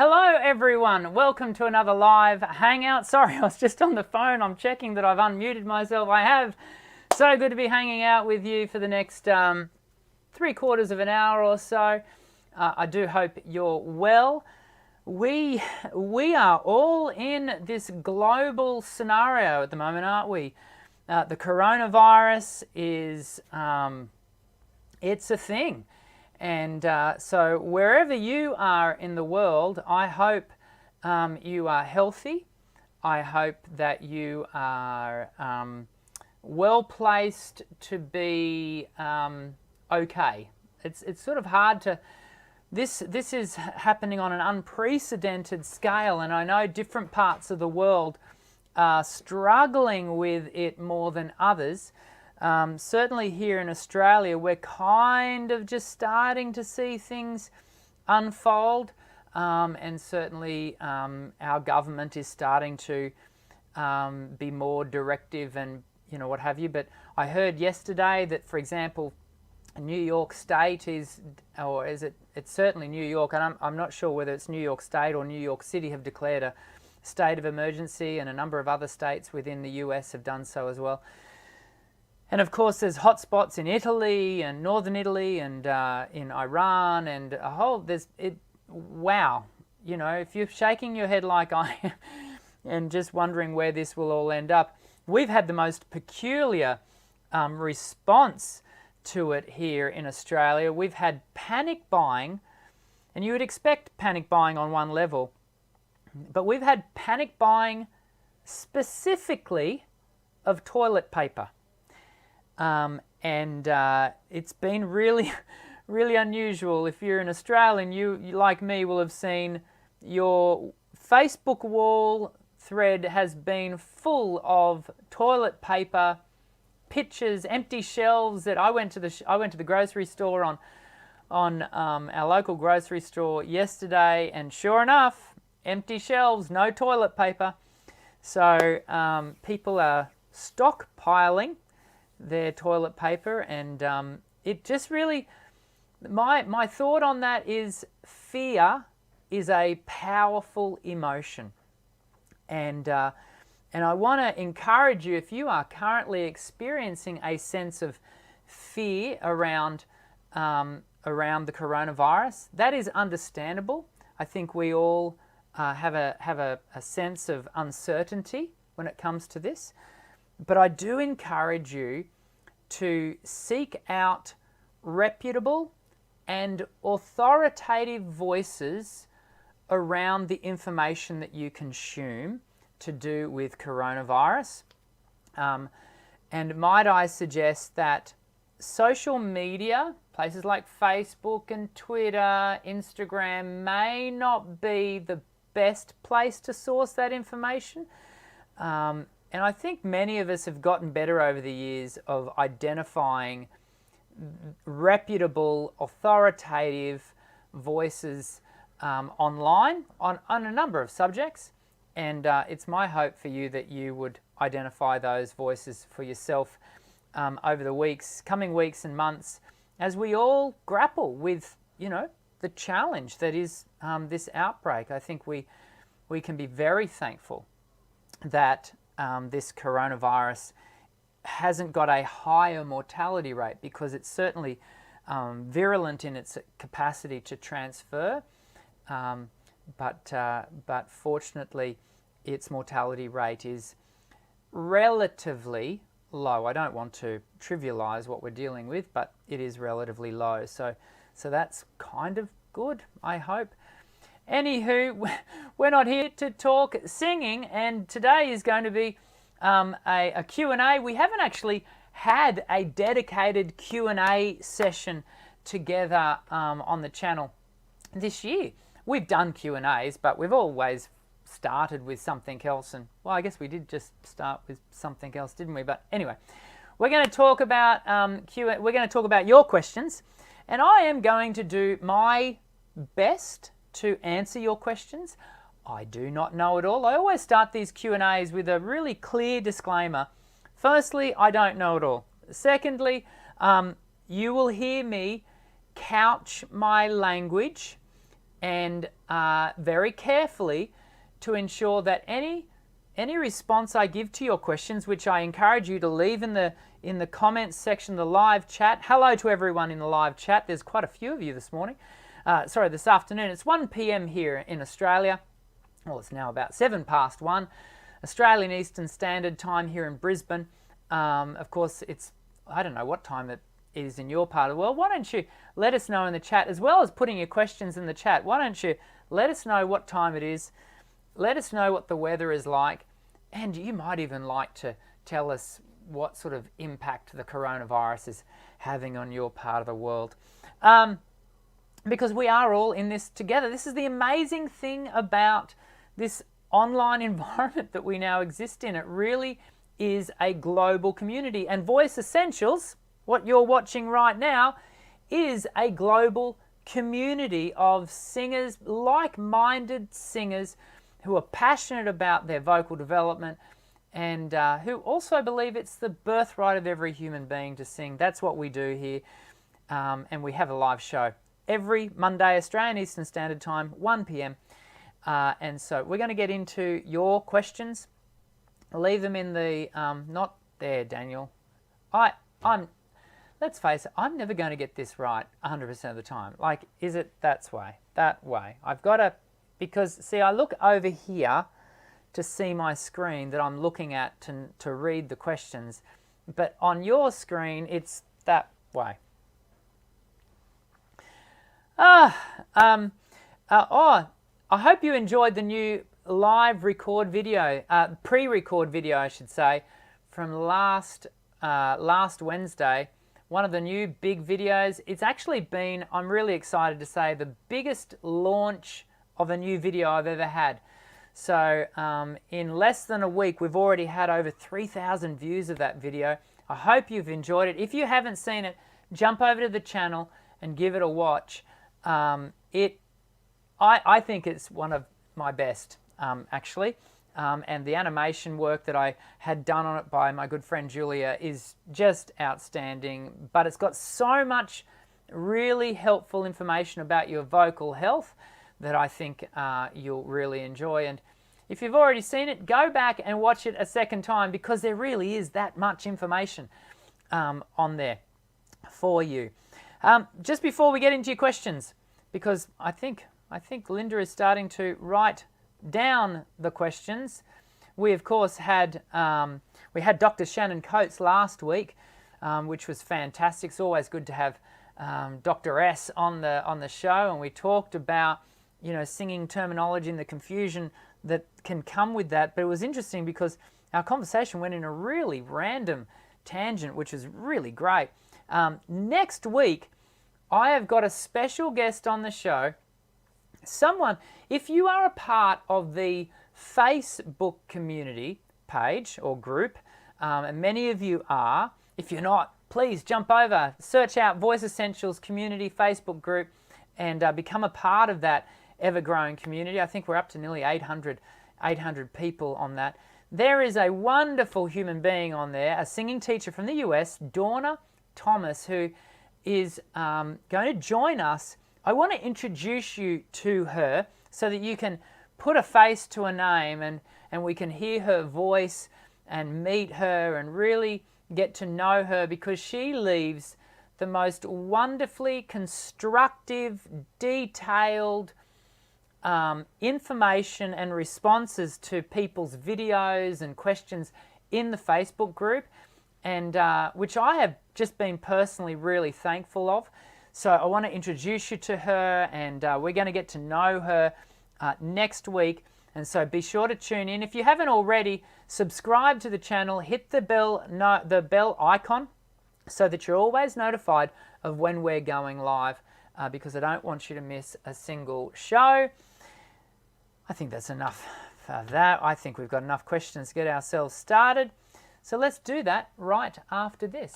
Hello everyone, welcome to another live hangout. Sorry, I was just on the phone. I'm checking that I've unmuted myself. I have. So good to be hanging out with you for the next 3/4 of an hour or so. I do hope you're well. We are all in this global scenario at the moment, aren't we? The coronavirus is, it's a thing. And so wherever you are in the world, I hope you are healthy. I hope that you are well placed to be okay. It's sort of hard to. This is happening on an unprecedented scale, and I know different parts of the world are struggling with it more than others. Certainly here in Australia, we're kind of just starting to see things unfold, and certainly our government is starting to be more directive and what have you. But I heard yesterday that, for example, New York State is, or is it? It's certainly New York, and I'm not sure whether it's New York State or New York City have declared a state of emergency, and a number of other states within the US have done so as well. And of course, there's hotspots in Italy and northern Italy and in Iran and a whole. Wow, if you're shaking your head like I am and just wondering where this will all end up, we've had the most peculiar response to it here in Australia. We've had panic buying, and you would expect panic buying on one level, but we've had panic buying specifically of toilet paper. And it's been really, really unusual. If you're an Australian, you like me will have seen your Facebook wall thread has been full of toilet paper, pictures, empty shelves. That I went to the grocery store on our local grocery store yesterday, and sure enough, empty shelves, no toilet paper. So people are stockpiling their toilet paper, and it just really, my thought on that is fear is a powerful emotion, and I want to encourage you, if you are currently experiencing a sense of fear around the coronavirus, that is understandable. I think we all have a sense of uncertainty when it comes to this. But I do encourage you to seek out reputable and authoritative voices around the information that you consume to do with coronavirus. And might I suggest that social media, places like Facebook and Twitter, Instagram, may not be the best place to source that information. And I think many of us have gotten better over the years of identifying reputable, authoritative voices online on a number of subjects. And it's my hope for you that you would identify those voices for yourself over the coming weeks and months, as we all grapple with, the challenge that is this outbreak. I think we can be very thankful that this coronavirus hasn't got a higher mortality rate, because it's certainly virulent in its capacity to transfer, but fortunately its mortality rate is relatively low. I don't want to trivialize what we're dealing with, but it is relatively low. So that's kind of good, I hope. Anywho, we're not here to talk singing, and today is going to be a Q&A. We haven't actually had a dedicated Q&A session together on the channel this year. We've done Q&As, but we've always started with something else, and well, I guess we did just start with something else, didn't we? But anyway, we're going to talk about we're going to talk about your questions, and I am going to do my best to answer your questions. I do not know it all. I always start these Q&As with a really clear disclaimer. Firstly, I don't know it all. Secondly, you will hear me couch my language and very carefully to ensure that any response I give to your questions, which I encourage you to leave in the comments section, the live chat. Hello to everyone in the live chat. There's quite a few of you this morning. This afternoon. It's 1 p.m. here in Australia. Well, it's now about 7 past 1. Australian Eastern Standard Time here in Brisbane. Of course, I don't know what time it is in your part of the world. Why don't you let us know in the chat, as well as putting your questions in the chat. Why don't you let us know what time it is, let us know what the weather is like, and you might even like to tell us what sort of impact the coronavirus is having on your part of the world. Because we are all in this together. This is the amazing thing about this online environment that we now exist in. It really is a global community. And Voice Essentials, what you're watching right now, is a global community of singers, like-minded singers who are passionate about their vocal development and who also believe it's the birthright of every human being to sing. That's what we do here. And we have a live show every Monday, Australian Eastern Standard Time, 1 p.m. And so we're going to get into your questions. Leave them in the, not there, Daniel. Let's face it, I'm never going to get this right 100% of the time. Like, is it that way? I've got to, because, see, I look over here to see my screen that I'm looking at to read the questions. But on your screen, it's that way. I hope you enjoyed the new live record video, pre-record video, I should say, from last Wednesday. One of the new big videos. It's actually been, I'm really excited to say, the biggest launch of a new video I've ever had. So in less than a week, we've already had over 3,000 views of that video. I hope you've enjoyed it. If you haven't seen it, jump over to the channel and give it a watch. I think it's one of my best, actually. And the animation work that I had done on it by my good friend Julia is just outstanding. But it's got so much really helpful information about your vocal health that I think you'll really enjoy. And if you've already seen it, go back and watch it a second time, because there really is that much information on there for you. Just before we get into your questions, because I think Linda is starting to write down the questions. We of course had Dr. Shannon Coates last week, which was fantastic. It's always good to have Dr. S on the show, and we talked about, you know, singing terminology and the confusion that can come with that. But it was interesting because our conversation went in a really random tangent, which is really great. Next week, I have got a special guest on the show. Someone, if you are a part of the Facebook community page or group, and many of you are, if you're not, please jump over, search out Voice Essentials Community Facebook group and become a part of that ever-growing community. I think we're up to nearly 800 people on that. There is a wonderful human being on there, a singing teacher from the US, Dawna Thomas, who is going to join us. I want to introduce you to her so that you can put a face to a name and we can hear her voice and meet her and really get to know her, because she leaves the most wonderfully constructive, detailed information and responses to people's videos and questions in the Facebook group, and which I have just been personally really thankful of. So I want to introduce you to her, and we're going to get to know her next week. And so be sure to tune in. If you haven't already, subscribe to the channel, hit the bell icon so that you're always notified of when we're going live, because I don't want you to miss a single show. I think that's enough for that. I think we've got enough questions to get ourselves started. So let's do that right after this.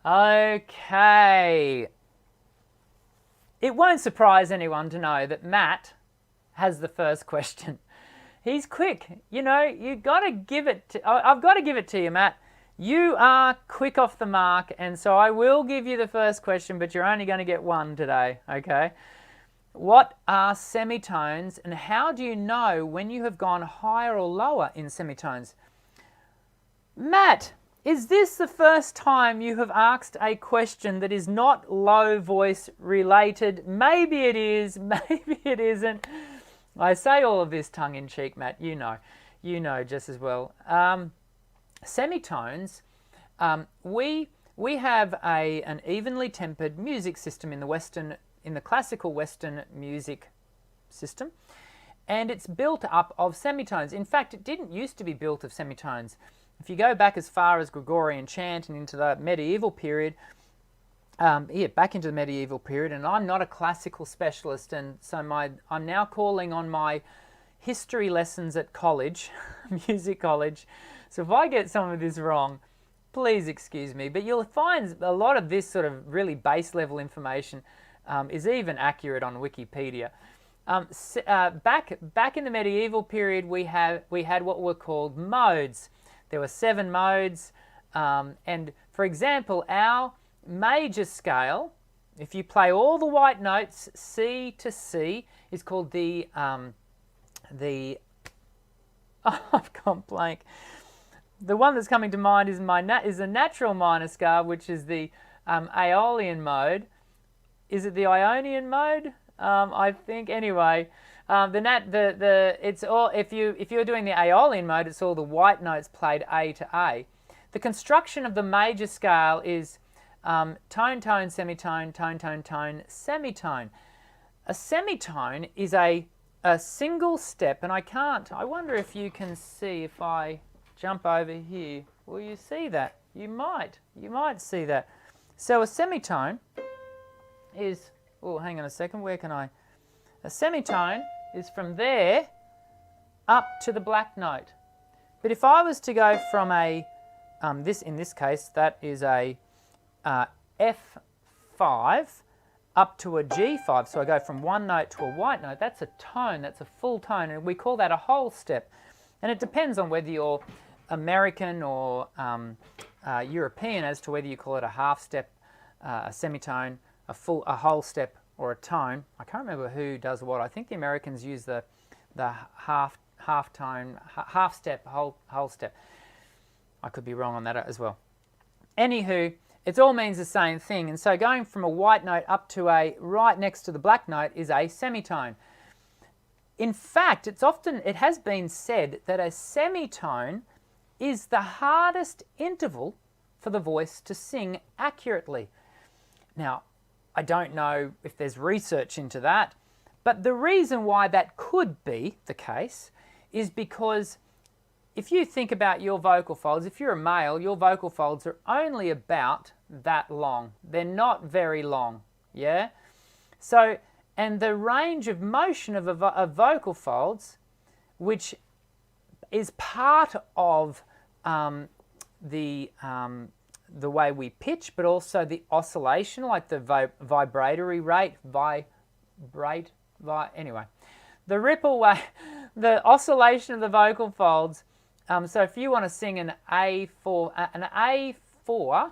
Okay. It won't surprise anyone to know that Matt has the first question. He's quick. You know, you got to give it to, I've got to give it to you, Matt. You are quick off the mark, and so I will give you the first question, but you're only going to get one today, okay? What are semitones, and how do you know when you have gone higher or lower in semitones? Matt, is this the first time you have asked a question that is not low voice related? Maybe it is, maybe it isn't. I say all of this tongue in cheek, Matt. You know just as well. Semitones, we have an evenly tempered music system in the classical Western music system, and it's built up of semitones. In fact, it didn't used to be built of semitones. If you go back as far as Gregorian chant and into the medieval period, back into the medieval period, and I'm not a classical specialist, and so I'm now calling on my history lessons at college, music college. So if I get some of this wrong, please excuse me. But you'll find a lot of this sort of really base level information is even accurate on Wikipedia. Back in the medieval period, we had what were called modes. There were 7 modes, and for example, our major scale, if you play all the white notes, C to C, is called the I've gone blank. The one that's coming to mind is the natural minor scale, which is the Aeolian mode. Is it the Ionian mode? I think anyway. It's all if you're doing the Aeolian mode, it's all the white notes played A to A. The construction of the major scale is tone, tone, semitone, tone, tone, tone, semitone. A semitone is a single step, and I wonder if you can see if I jump over here. Will you see that? You might see that. So a semitone is, oh, hang on a second, a semitone is from there up to the black note. But if I was to go from in this case, that is a F5 up to a G5, so I go from one note to a white note, that's a tone, that's a full tone, and we call that a whole step. And it depends on whether you're American or European as to whether you call it a half step, a semitone, a whole step, or a tone. I can't remember who does what. I think the Americans use the half tone, half step, whole step. I could be wrong on that as well. Anywho, it all means the same thing, and so going from a white note up to a right next to the black note is a semitone. In fact, it has been said that a semitone is the hardest interval for the voice to sing accurately. Now, I don't know if there's research into that, but the reason why that could be the case is because if you think about your vocal folds, if you're a male, your vocal folds are only about that long. They're not very long, yeah? So, and the range of motion of vocal folds, which is part of the way we pitch, but also the oscillation, like the vibratory rate, anyway. The ripple way, the oscillation of the vocal folds. So if you want to sing an A4,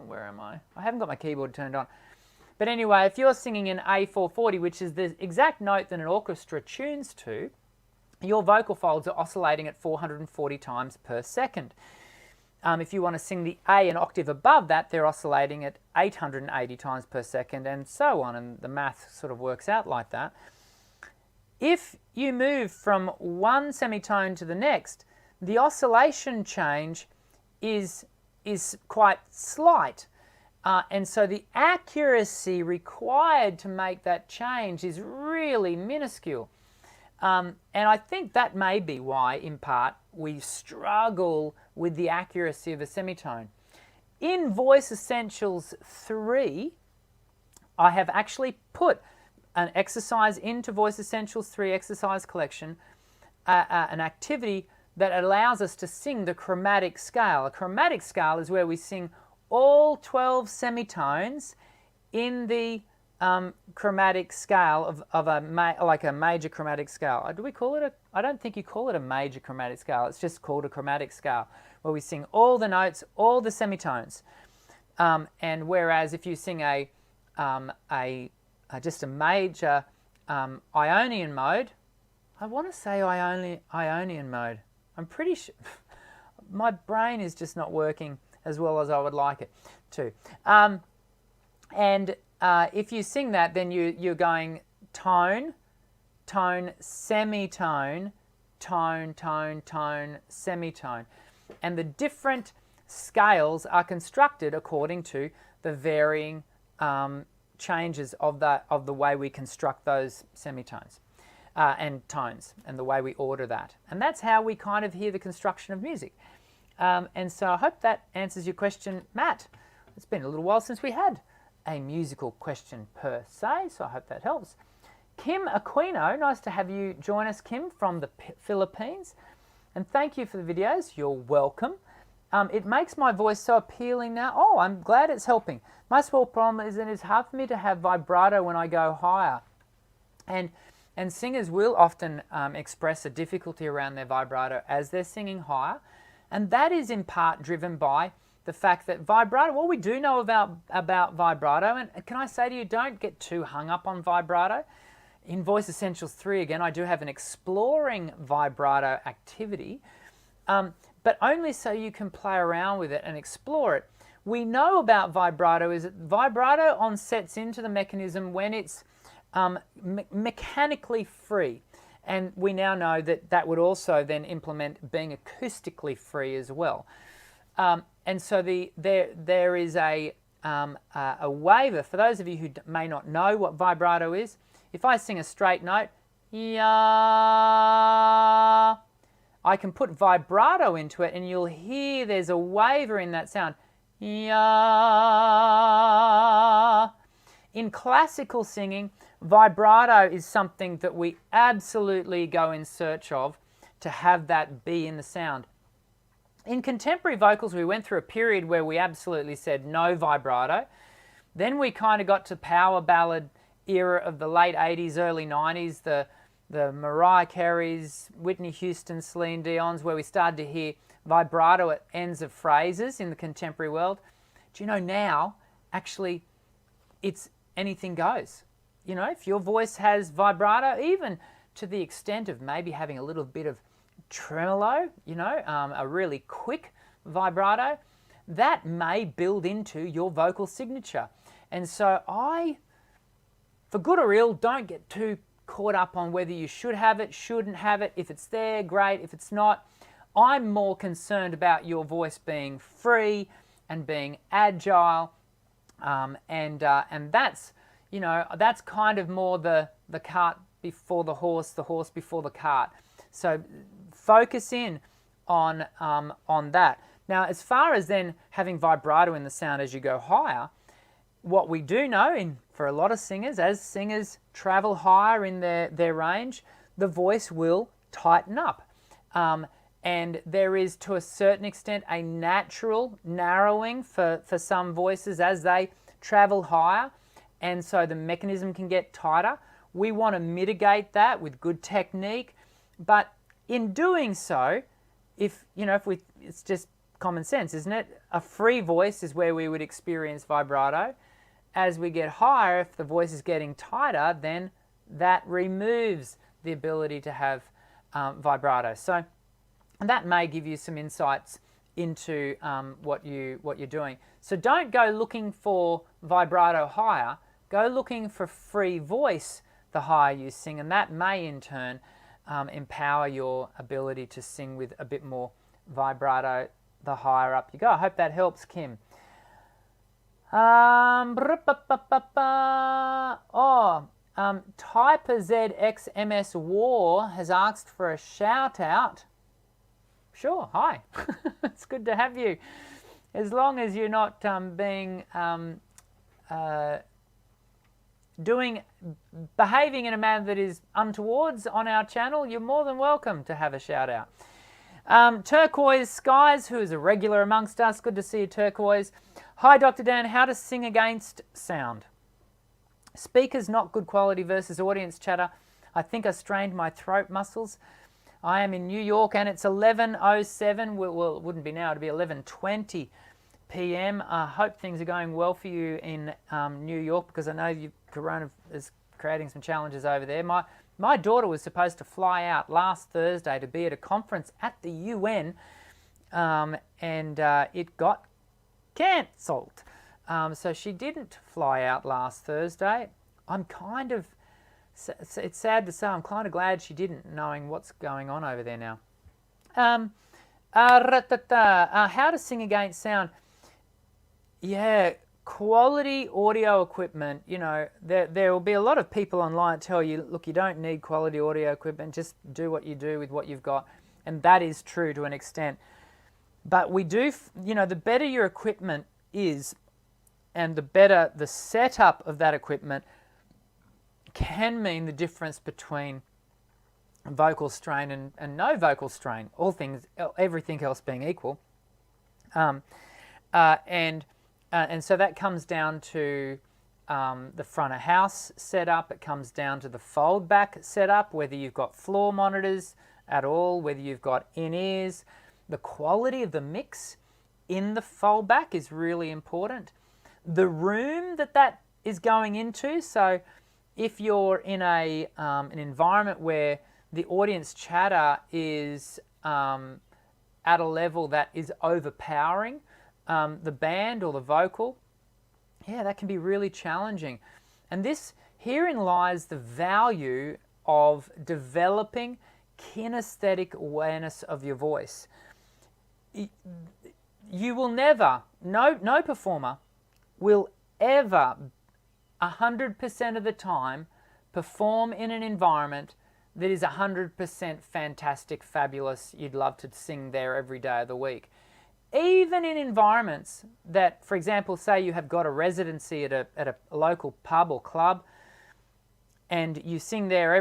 where am I? I haven't got my keyboard turned on. But anyway, if you're singing an A440, which is the exact note that an orchestra tunes to, your vocal folds are oscillating at 440 times per second. If you want to sing the A an octave above that, they're oscillating at 880 times per second, and so on, and the math sort of works out like that. If you move from one semitone to the next, the oscillation change is quite slight, and so the accuracy required to make that change is really minuscule. And I think that may be why, in part, we struggle with the accuracy of a semitone. In Voice Essentials 3, I have actually put an exercise into Voice Essentials 3 exercise collection, an activity that allows us to sing the chromatic scale. A chromatic scale is where we sing all 12 semitones in the chromatic scale of like a major chromatic scale. Do we call it I don't think you call it a major chromatic scale. It's just called a chromatic scale, where we sing all the notes, all the semitones. And whereas if you sing just a major Ionian mode, I want to say Ionian mode. I'm pretty sure. My brain is just not working as well as I would like it to. If you sing that, then you're going tone, tone, semitone, tone, tone, tone, semitone. And the different scales are constructed according to the varying changes of the way we construct those semitones and tones, and the way we order that. And that's how we kind of hear the construction of music. And so I hope that answers your question, Matt. It's been a little while since we had a musical question per se, so I hope that helps. Kim Aquino, nice to have you join us, Kim, from the Philippines. And thank you for the videos. You're welcome. It makes my voice so appealing now. Oh, I'm glad it's helping. My small problem is that it's hard for me to have vibrato when I go higher. And singers will often express a difficulty around their vibrato as they're singing higher. And that is in part driven by the fact that vibrato, what we do know about vibrato, and can I say to you, don't get too hung up on vibrato. In Voice Essentials 3, again, I do have an exploring vibrato activity, but only so you can play around with it and explore it. We know about vibrato is that vibrato onsets into the mechanism when it's mechanically free. And we now know that that would also then implement being acoustically free as well. And so there is a waiver. For those of you who may not know what vibrato is, if I sing a straight note, ya, I can put vibrato into it and you'll hear there's a waiver in that sound. Ya. In classical singing, vibrato is something that we absolutely go in search of to have that be in the sound. In contemporary vocals, we went through a period where we absolutely said no vibrato. Then we kind of got to power ballad era of the late 80s, early 90s, the Mariah Careys, Whitney Houston, Celine Dion's, where we started to hear vibrato at ends of phrases in the contemporary world. Do you know now, actually, it's anything goes. You know, if your voice has vibrato, even to the extent of maybe having a little bit of tremolo, you know, a really quick vibrato, that may build into your vocal signature. And so for good or ill, don't get too caught up on whether you should have it, shouldn't have it. If it's there, great. If it's not, I'm more concerned about your voice being free and being agile, and that's, you know, that's kind of more the cart before the horse before the cart. So focus in on that. Now, as far as then having vibrato in the sound as you go higher, what we do know for a lot of singers, as singers travel higher in their range, the voice will tighten up. And there is, to a certain extent, a natural narrowing for some voices as they travel higher, and so the mechanism can get tighter. We want to mitigate that with good technique, but in doing so, it's just common sense, isn't it? A free voice is where we would experience vibrato. As we get higher, if the voice is getting tighter, then that removes the ability to have vibrato. So that may give you some insights into what you're doing. So don't go looking for vibrato higher. Go looking for free voice the higher you sing, and that may in turn empower your ability to sing with a bit more vibrato the higher up you go. I hope that helps, Kim. Typer ZXMS War has asked for a shout out. Sure, hi. It's good to have you. As long as you're not behaving in a manner that is untowards on our channel, you're more than welcome to have a shout out. Turquoise Skies, who is a regular amongst us, good to see you, Turquoise. Hi, Dr. Dan, how to sing against sound? Speakers not good quality versus audience chatter. I think I strained my throat muscles. I am in New York and it's 11:07. Well, it wouldn't be now. It'd be 11:20 p.m. I hope things are going well for you in New York, because I know Corona is creating some challenges over there. My daughter was supposed to fly out last Thursday to be at a conference at the UN, and it got cancelled. So she didn't fly out last Thursday. It's sad to say, I'm kind of glad she didn't, knowing what's going on over there now. How to sing against sound. Yeah, quality audio equipment. You know, there will be a lot of people online tell you, look, you don't need quality audio equipment, just do what you do with what you've got. And that is true to an extent. But we do, you know, the better your equipment is and the better the setup of that equipment can mean the difference between vocal strain and no vocal strain, everything else being equal. And so that comes down to the front of house setup. It comes down to the fold back setup, whether you've got floor monitors at all, whether you've got in-ears. The quality of the mix in the fold back is really important. The room that is going into, so if you're in an environment where the audience chatter is at a level that is overpowering the band or the vocal, yeah, that can be really challenging. And herein lies the value of developing kinesthetic awareness of your voice. You will never, no performer will ever 100% of the time perform in an environment that is 100% fantastic, fabulous, you'd love to sing there every day of the week. Even in environments that, for example, say you have got a residency at a local pub or club, and you sing there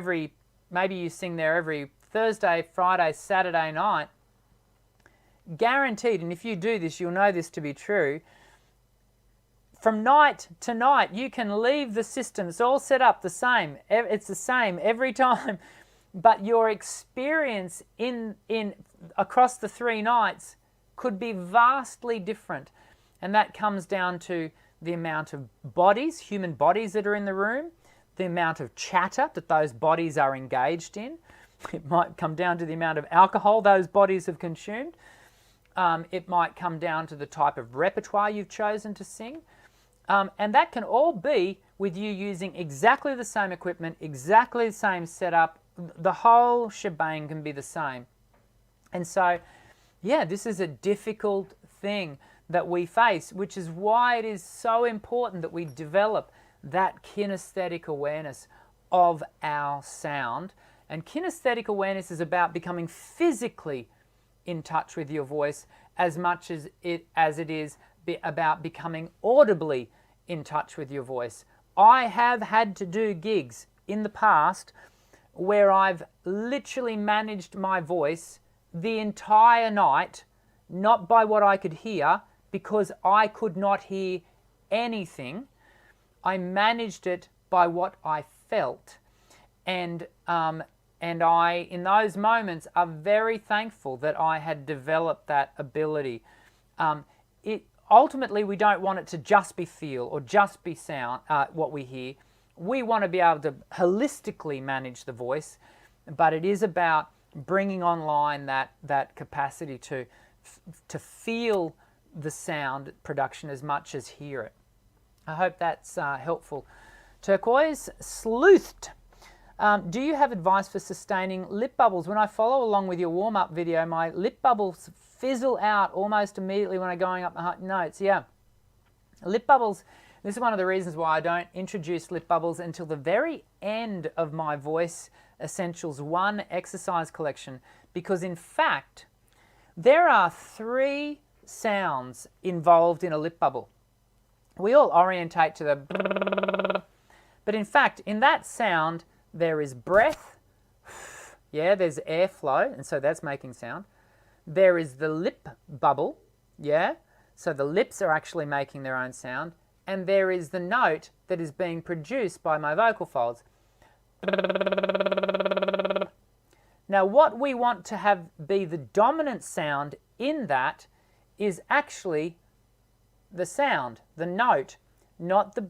maybe you sing there every Thursday, Friday, Saturday night, guaranteed, and if you do this, you'll know this to be true, from night to night, you can leave the system. It's all set up the same. It's the same every time. But your experience in across the 3 nights could be vastly different. And that comes down to the amount of bodies, human bodies that are in the room, the amount of chatter that those bodies are engaged in. It might come down to the amount of alcohol those bodies have consumed. It might come down to the type of repertoire you've chosen to sing. And that can all be with you using exactly the same equipment, exactly the same setup. The whole shebang can be the same. And so, yeah, this is a difficult thing that we face, which is why it is so important that we develop that kinesthetic awareness of our sound. And kinesthetic awareness is about becoming physically in touch with your voice as much as it is about becoming audibly in touch with your voice. I have had to do gigs in the past where I've literally managed my voice the entire night, not by what I could hear, because I could not hear anything. I managed it by what I felt. And I, in those moments, are very thankful that I had developed that ability. Ultimately, we don't want it to just be feel or just be sound, what we hear. We want to be able to holistically manage the voice, but it is about bringing online that capacity to feel the sound production as much as hear it. I hope that's helpful. Turquoise, sleuthed. Do you have advice for sustaining lip bubbles? When I follow along with your warm-up video, my lip bubbles fizzle out almost immediately when I'm going up the high notes. Yeah. Lip bubbles, this is one of the reasons why I don't introduce lip bubbles until the very end of my Voice Essentials 1 exercise collection, because in fact, there are 3 sounds involved in a lip bubble. We all orientate to the, but in fact, in that sound, there is breath, yeah, there's airflow, and so that's making sound. There is the lip bubble, yeah, so the lips are actually making their own sound, and there is the note that is being produced by my vocal folds. Now what we want to have be the dominant sound in that is actually the sound, the note, not the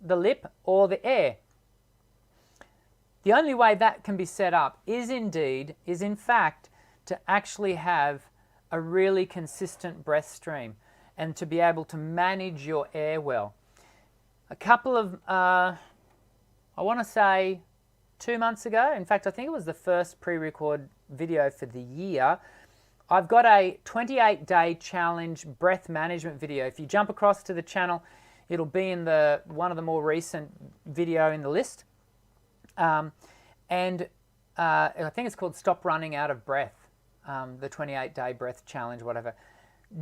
lip or the air. The only way that can be set up is in fact to actually have a really consistent breath stream and to be able to manage your air well. A couple of, I want to say 2 months ago, in fact I think it was the first pre-record video for the year, I've got a 28-day challenge breath management video. If you jump across to the channel, it'll be in one of the more recent video in the list. I think it's called Stop Running Out of Breath, the 28-day breath challenge, whatever.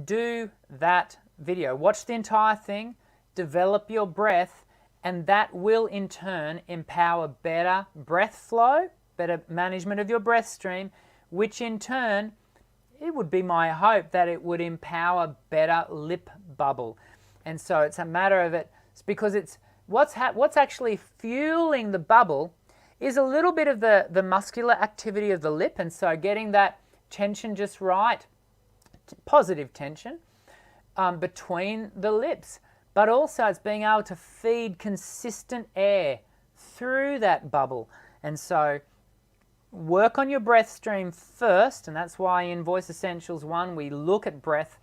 Do that video. Watch the entire thing, develop your breath, and that will in turn empower better breath flow, better management of your breath stream, which in turn, it would be my hope that it would empower better lip bubble. And so it's a matter of it's because it's what's actually fueling the bubble is a little bit of the muscular activity of the lip, and so getting that tension just right, positive tension between the lips, but also it's being able to feed consistent air through that bubble. And so work on your breath stream first, and that's why in Voice Essentials 1 we look at breath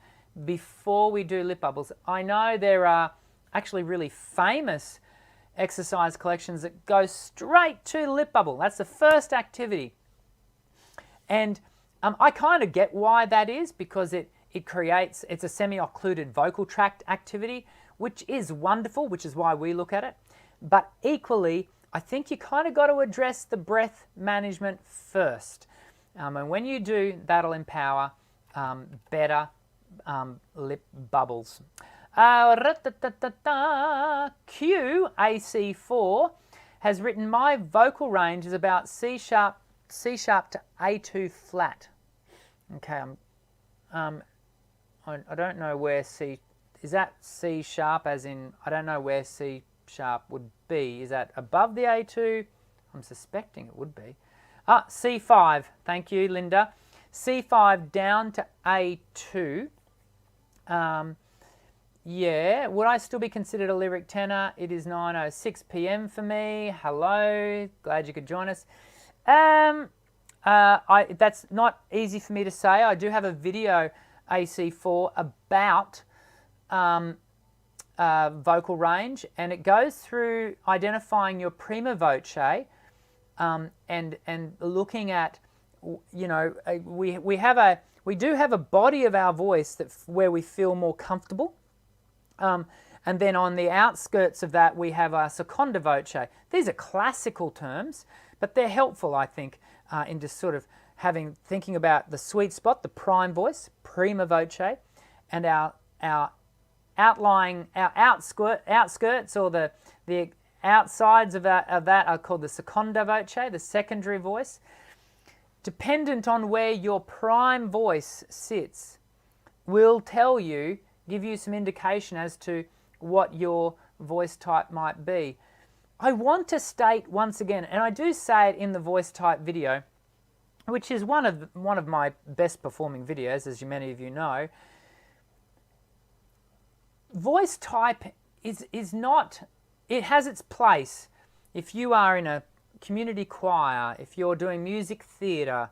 before we do lip bubbles. I know there are actually really famous exercise collections that go straight to the lip bubble. That's the first activity. And I kind of get why that is, because it's a semi-occluded vocal tract activity, which is wonderful, which is why we look at it. But equally, I think you kind of got to address the breath management first. And when you do, that'll empower better lip bubbles. QAC4 has written, my vocal range is about C sharp to A2 flat. Okay, I don't know where C, is that C sharp as in, I don't know where C sharp would be. Is that above the A2? I'm suspecting it would be. C5, thank you, Linda. C5 down to A2. Yeah, would I still be considered a lyric tenor? It is 9:06 p.m. for me. Hello, glad you could join us. That's not easy for me to say. I do have a video, AC4, about vocal range, and it goes through identifying your prima voce and looking at, you know, we do have a body of our voice where we feel more comfortable. And then on the outskirts of that, we have our seconda voce. These are classical terms, but they're helpful, I think, in just sort of thinking about the sweet spot, the prime voice, prima voce, and our outskirts, or the outsides of that are called the seconda voce, the secondary voice. Dependent on where your prime voice sits, will give you some indication as to what your voice type might be. I want to state once again, and I do say it in the voice type video, which is one of my best performing videos, as many of you know. Voice type is not, it has its place. If you are in a community choir, if you're doing music theatre,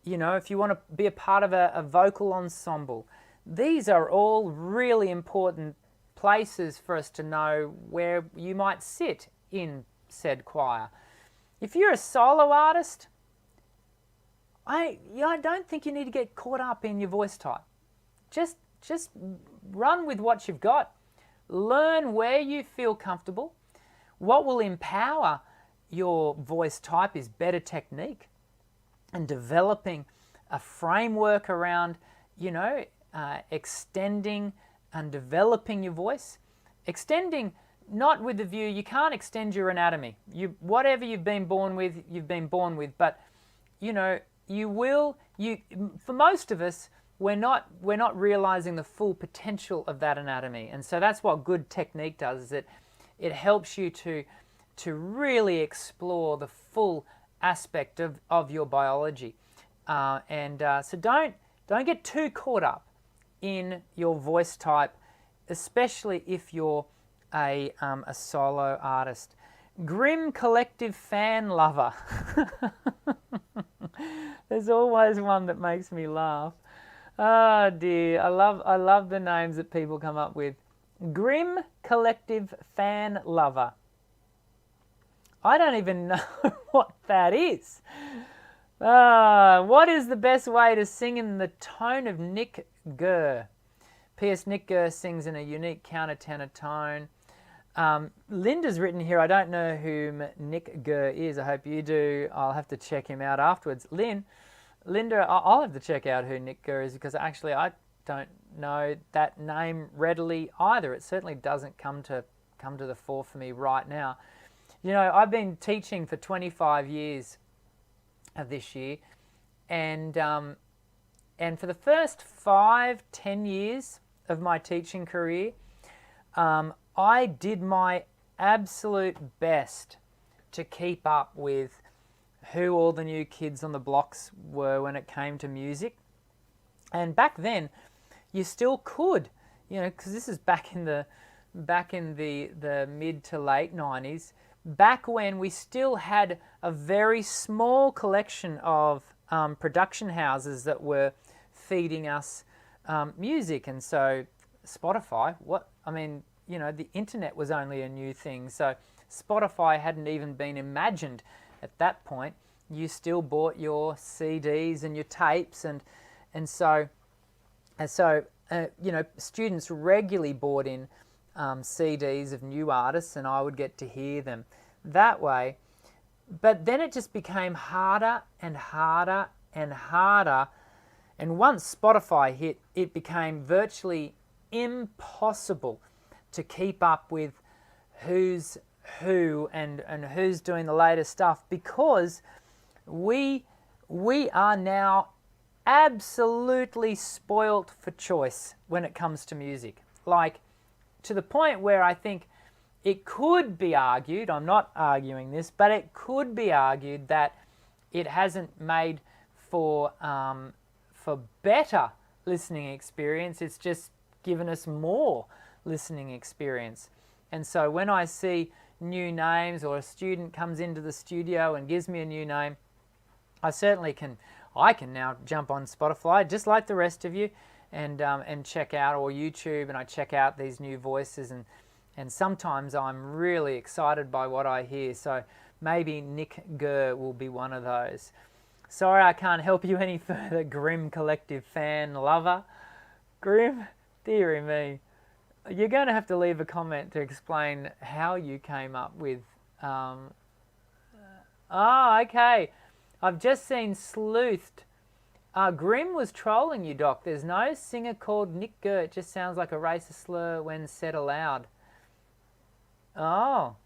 you know, if you want to be a part of a vocal ensemble, these are all really important places for us to know where you might sit in said choir. If you're a solo artist, I don't think you need to get caught up in your voice type. Just run with what you've got. Learn where you feel comfortable. What will empower your voice type is better technique and developing a framework around, you know, extending and developing your voice. Extending, not with the view, you can't extend your anatomy. Whatever you've been born with, but you know, for most of us, we're not realizing the full potential of that anatomy. And so that's what good technique does, is it helps you to really explore the full aspect of your biology. So don't get too caught up in your voice type, especially if you're a solo artist. Grim Collective Fan Lover. There's always one that makes me laugh. Oh dear, I love the names that people come up with. Grim Collective Fan Lover. I don't even know what that is. What is the best way to sing in the tone of Nick Gurr? P.S. Nick Gurr sings in a unique countertenor tone. Linda's written here, I don't know who Nick Gurr is. I hope you do. I'll have to check him out afterwards. Linda, I'll have to check out who Nick Gurr is, because actually I don't know that name readily either. It certainly doesn't come to the fore for me right now. You know, I've been teaching for 25 years of this year, and for the first 5-10 years of my teaching career, I did my absolute best to keep up with who all the new kids on the blocks were when it came to music. And back then, you still could, you know, because this is back in the mid to late 90s, back when we still had a very small collection of production houses that were feeding us music. And so Spotify, you know, the internet was only a new thing. So Spotify hadn't even been imagined at that point. You still bought your CDs and your tapes, and so you know, students regularly bought in CDs of new artists, and I would get to hear them that way. But then it just became harder and harder and harder, and once Spotify hit, it became virtually impossible to keep up with who's who and who's doing the latest stuff, because we are now absolutely spoilt for choice when it comes to music. Like, to the point where I think it could be argued, I'm not arguing this, but it could be argued that it hasn't made for better listening experience. It's just given us more listening experience. And so when I see new names, or a student comes into the studio and gives me a new name, I can now jump on Spotify just like the rest of you and check out, or YouTube, and I check out these new voices, and sometimes I'm really excited by what I hear. So maybe Nick Gurr will be one of those. Sorry I can't help you any further, Grim Collective Fan Lover. Grim, dearie me. You're going to have to leave a comment to explain how you came up with... okay. I've just seen Sleuthed. Grim was trolling you, Doc. There's no singer called Nick Gurr. It just sounds like a racist slur when said aloud. Oh.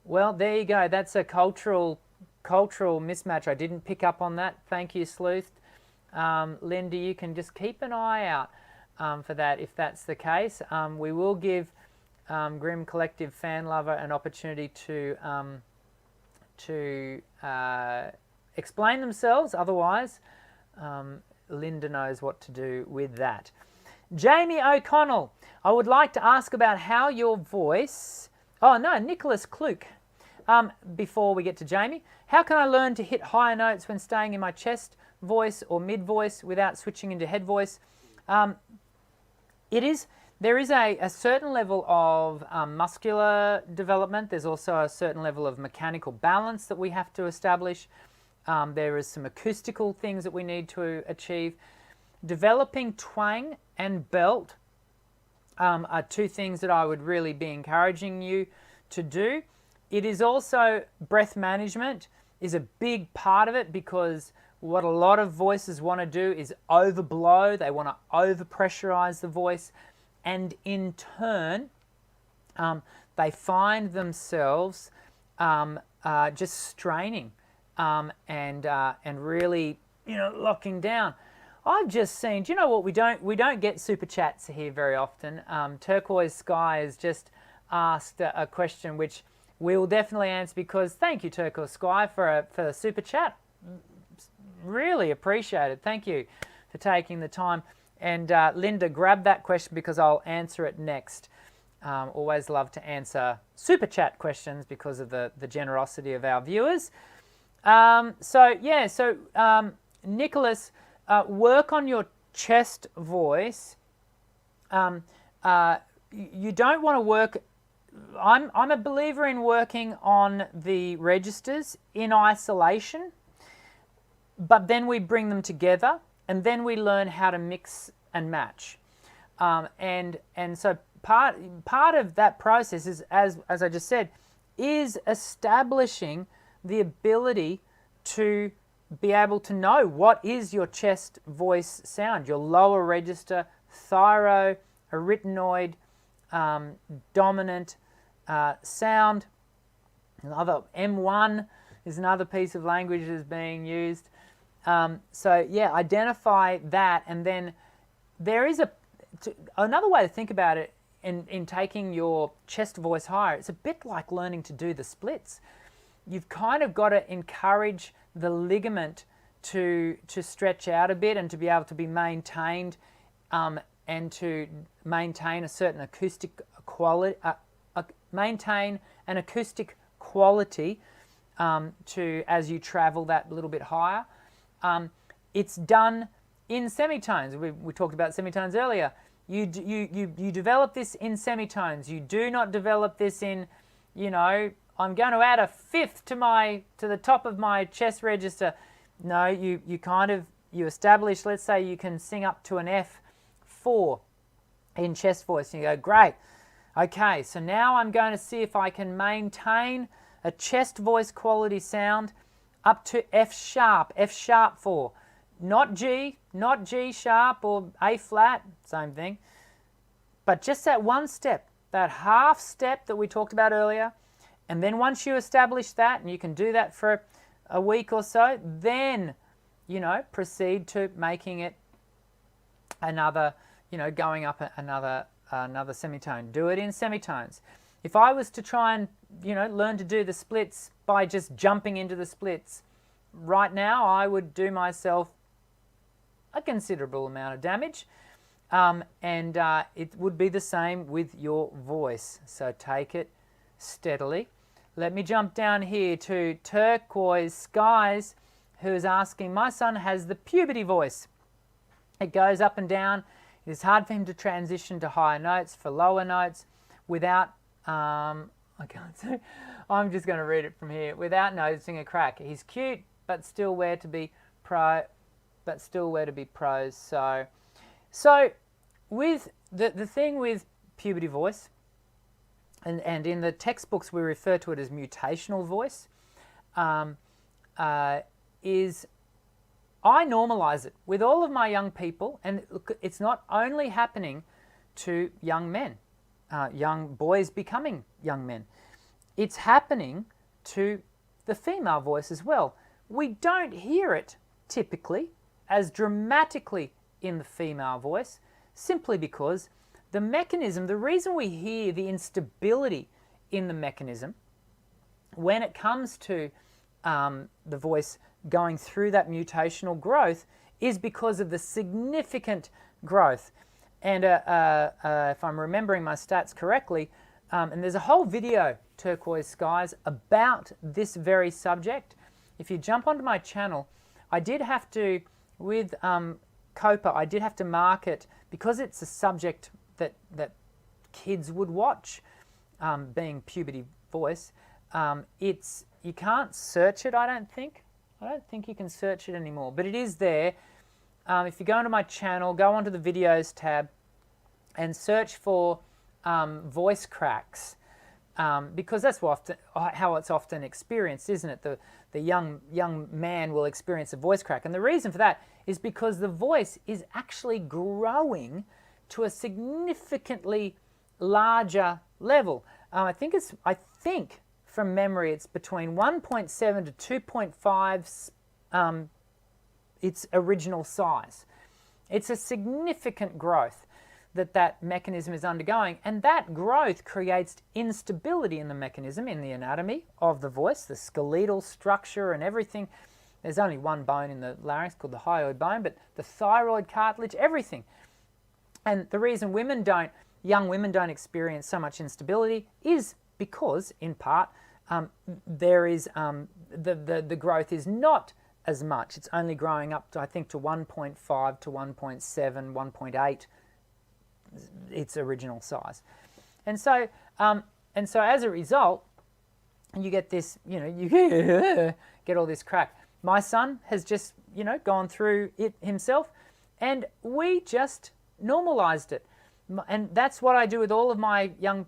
Well, there you go. That's a cultural mismatch. I didn't pick up on that. Thank you, Sleuthed. Linda, you can just keep an eye out for that if that's the case. We will give Grim Collective Fan Lover an opportunity to explain themselves. Otherwise, Linda knows what to do with that. Jamie O'Connell, I would like to ask about how your voice... Oh no, Nicholas Kluke. Before we get to Jamie, how can I learn to hit higher notes when staying in my chest voice or mid voice without switching into head voice? There is a certain level of muscular development. There's also a certain level of mechanical balance that we have to establish. There is some acoustical things that we need to achieve. Developing twang and belt are two things that I would really be encouraging you to do. It is also breath management is a big part of it, because what a lot of voices want to do is overblow. They want to overpressurize the voice, and in turn, they find themselves just straining and really, locking down. I've just seen, do you know what, we don't get super chats here very often. Turquoise Sky has just asked a question which we will definitely answer, because thank you, Turquoise Sky, for a super chat. Really appreciate it. Thank you for taking the time. And Linda, grab that question because I'll answer it next. Always love to answer super chat questions because of the generosity of our viewers. Nicholas, work on your chest voice. You don't want to work. I'm a believer in working on the registers in isolation, but then we bring them together and then we learn how to mix and match. And so part of that process is, as I just said, is establishing the ability to be able to know what is your chest voice sound, your lower register, thyro, arytenoid, dominant sound. Another M1 is another piece of language that is being used. So yeah, identify that, and then there is another way to think about it in taking your chest voice higher. It's a bit like learning to do the splits. You've kind of got to encourage the ligament to stretch out a bit and to be able to be maintained, and to maintain a certain acoustic quality, maintain an acoustic quality to as you travel that little bit higher. It's done in semitones. We talked about semitones earlier. You develop this in semitones. You do not develop this in, I'm going to add a fifth to the top of my chest register. No, you establish, let's say you can sing up to an F4 in chest voice, and you go, great. Okay, so now I'm going to see if I can maintain a chest voice quality sound up to F sharp 4. Not G sharp or A flat, same thing. But just that one step, that half step that we talked about earlier, and then once you establish that, and you can do that for a week or so, then, proceed to making it another, going up another semitone. Do it in semitones. If I was to try and, learn to do the splits by just jumping into the splits, right now I would do myself a considerable amount of damage, and it would be the same with your voice. So take it steadily. Let me jump down here to Turquoise Skies, who is asking, my son has the puberty voice. It goes up and down. It is hard for him to transition to higher notes for lower notes without, I can't say, I'm just going to read it from here, without noticing a crack. He's cute, but still where to be pros. So with the thing with puberty voice, and in the textbooks we refer to it as mutational voice, is I normalize it with all of my young people, and look, it's not only happening to young men, young boys becoming young men. It's happening to the female voice as well. We don't hear it typically as dramatically in the female voice, simply because the mechanism, the reason we hear the instability in the mechanism when it comes to the voice going through that mutational growth is because of the significant growth. And if I'm remembering my stats correctly, and there's a whole video, Turquoise Skies, about this very subject. If you jump onto my channel, I did have to, with COPA, I did have to mark it because it's a subject that kids would watch, being puberty voice. You can't search it, I don't think. I don't think you can search it anymore, but it is there. If you go onto my channel, go onto the videos tab and search for voice cracks, because that's how it's often experienced, isn't it? The young man will experience a voice crack, and the reason for that is because the voice is actually growing to a significantly larger level. I think from memory it's between 1.7 to 2.5 its original size. It's a significant growth that mechanism is undergoing, and that growth creates instability in the mechanism, in the anatomy of the voice, the skeletal structure and everything. There's only one bone in the larynx called the hyoid bone, but the thyroid cartilage, everything. And the reason young women don't experience so much instability is because, in part, there is the growth is not as much. It's only growing up to, I think, to 1.5 to 1.7, 1.8, its original size. And so as a result, you get this, you get all this crack. My son has just, gone through it himself, and we just normalized it. And that's what I do with all of my young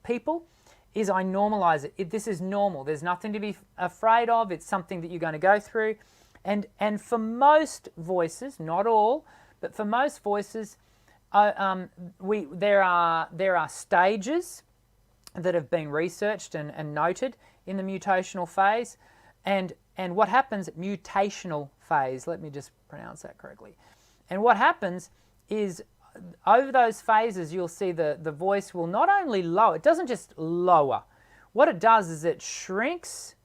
people, is I normalize it. This is normal. There's nothing to be afraid of. It's something that you're going to go through. And for most voices, not all, but for most voices, there are stages that have been researched and noted in the mutational phase, and what happens at mutational phase, let me just pronounce that correctly, and what happens is over those phases you'll see the voice will not only lower, it doesn't just lower, what it does is it shrinks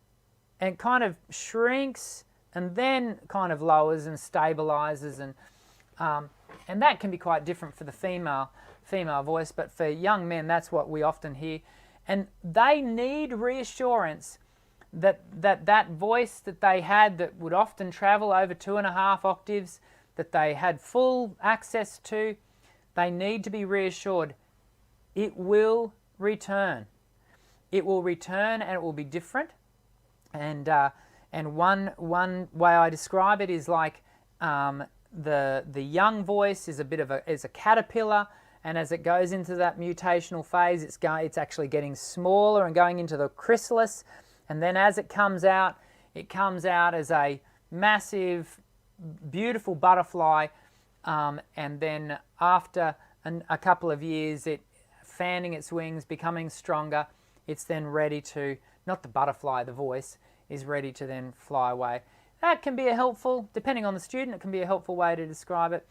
and kind of shrinks and then kind of lowers and stabilizes, and that can be quite different for the female voice, but for young men, that's what we often hear. And they need reassurance that voice that they had that would often travel over 2.5 octaves, that they had full access to, they need to be reassured. It will return. It will return, and it will be different. And one way I describe it is like the young voice is a caterpillar, and as it goes into that mutational phase, it's actually getting smaller and going into the chrysalis, and then as it comes out as a massive, beautiful butterfly, and then after a couple of years, it fanning its wings, becoming stronger, it's then ready to, not the butterfly, the voice, is ready to then fly away. That can be depending on the student, it can be a helpful way to describe it.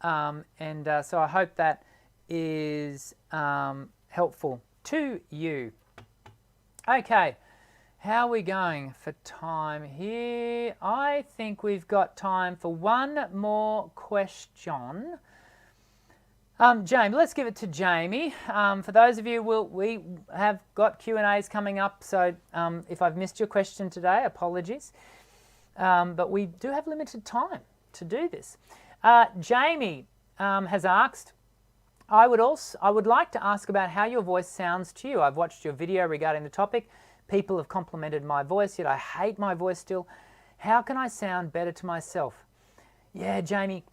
So I hope that is helpful to you. Okay, how are we going for time here? I think we've got time for one more question. Jamie, let's give it to Jamie. For those of you, we have got Q&As coming up, so if I've missed your question today, apologies. But we do have limited time to do this. Jamie has asked, I would like to ask about how your voice sounds to you. I've watched your video regarding the topic. People have complimented my voice, yet I hate my voice still. How can I sound better to myself? Yeah, Jamie,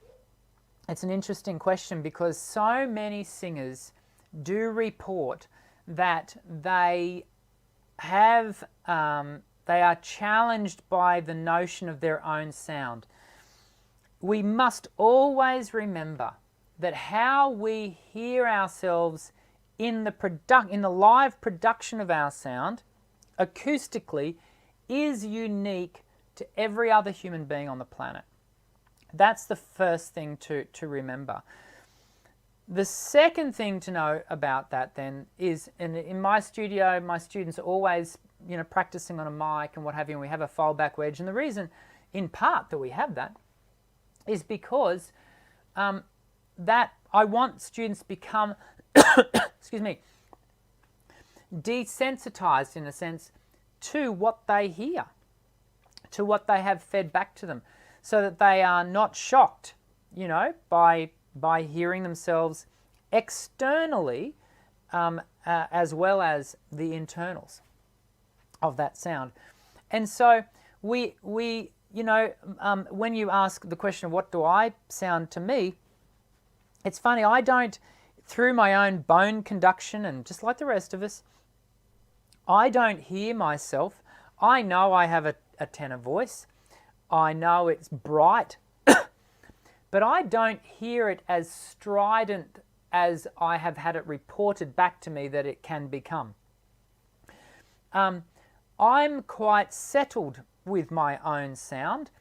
it's an interesting question because so many singers do report that they are challenged by the notion of their own sound. We must always remember that how we hear ourselves in the live production of our sound, acoustically, is unique to every other human being on the planet. That's the first thing to remember. The second thing to know about that then is, in my studio, my students are always practicing on a mic and what have you, and we have a fold-back wedge. And the reason, in part, that we have that is because that I want students to become, excuse me, desensitized, in a sense, to what they hear, to what they have fed back to them, so that they are not shocked, by hearing themselves externally, as well as the internals of that sound. And so when you ask the question of what do I sound to me, it's funny, I don't, through my own bone conduction, and just like the rest of us, I don't hear myself. I know I have a tenor voice. I know it's bright, but I don't hear it as strident as I have had it reported back to me that it can become. I'm quite settled with my own sound.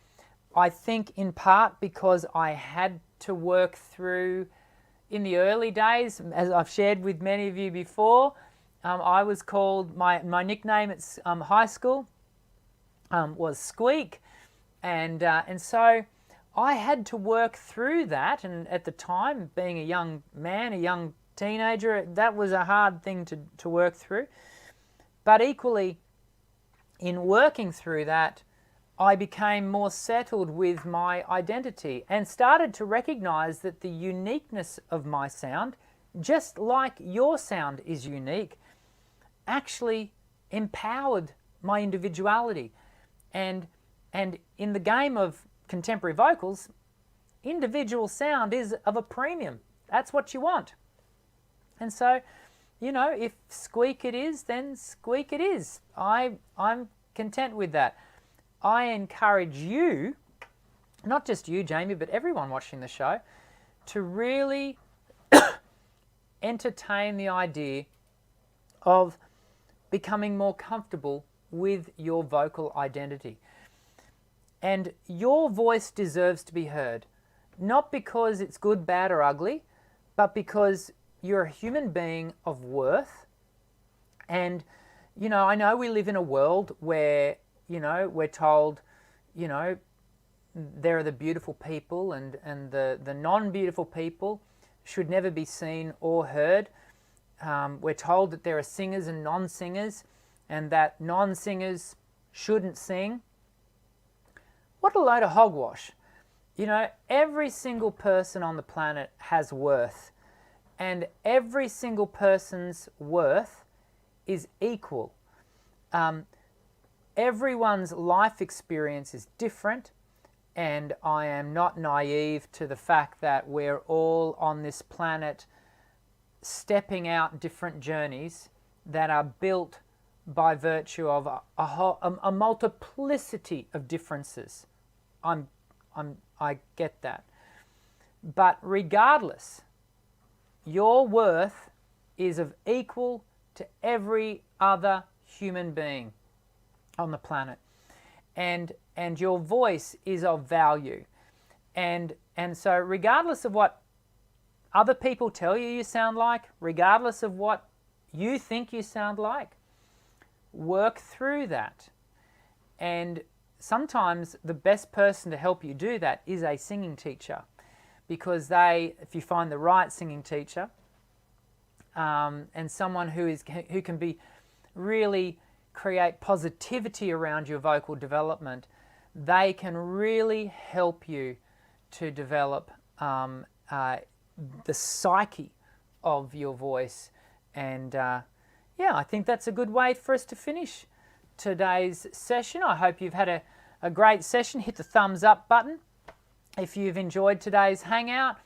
I think in part because I had to work through, in the early days, as I've shared with many of you before, I was called, my nickname at high school was Squeak, and so I had to work through that, and at the time, being a young man, a young teenager, that was a hard thing to work through. But equally, in working through that, I became more settled with my identity and started to recognize that the uniqueness of my sound, just like your sound is unique, actually empowered my individuality. And in the game of contemporary vocals, individual sound is of a premium. That's what you want. And so, you know, if squeak it is, then squeak it is. I'm content with that. I encourage you, not just you, Jamie, but everyone watching the show, to really entertain the idea of becoming more comfortable with your vocal identity. And your voice deserves to be heard, not because it's good, bad, or ugly, but because you're a human being of worth. And, you know, I know we live in a world where, you know, we're told, you know, there are the beautiful people and the non-beautiful people should never be seen or heard. We're told that there are singers and non-singers and that non-singers shouldn't sing. What a load of hogwash. You know, every single person on the planet has worth, and every single person's worth is equal. Everyone's life experience is different, and I am not naive to the fact that we're all on this planet stepping out different journeys that are built by virtue of a multiplicity of differences. I get that. But regardless, your worth is of equal to every other human being on the planet. And your voice is of value. And so regardless of what other people tell you sound like, regardless of what you think you sound like, work through that. And sometimes the best person to help you do that is a singing teacher, because if you find the right singing teacher, and someone who can be really create positivity around your vocal development, they can really help you to develop the psyche of your voice. And yeah, I think that's a good way for us to finish today's session. I hope you've had a great session. Hit the thumbs up button if you've enjoyed today's Hangout.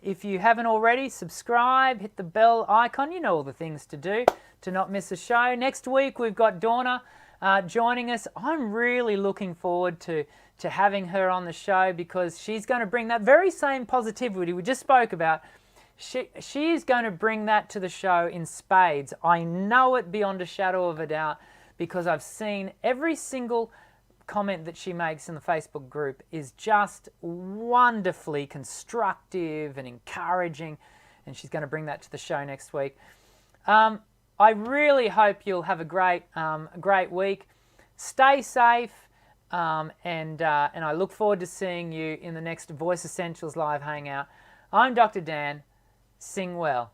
If you haven't already, subscribe, hit the bell icon. You know all the things to do to not miss a show. Next week, we've got Dawna joining us. I'm really looking forward to having her on the show, because she's going to bring that very same positivity we just spoke about. She's going to bring that to the show in spades. I know it beyond a shadow of a doubt, because I've seen every single comment that she makes in the Facebook group is just wonderfully constructive and encouraging, and she's going to bring that to the show next week. I really hope you'll have a great week. Stay safe, and I look forward to seeing you in the next Voice Essentials Live Hangout. I'm Dr. Dan. Sing well.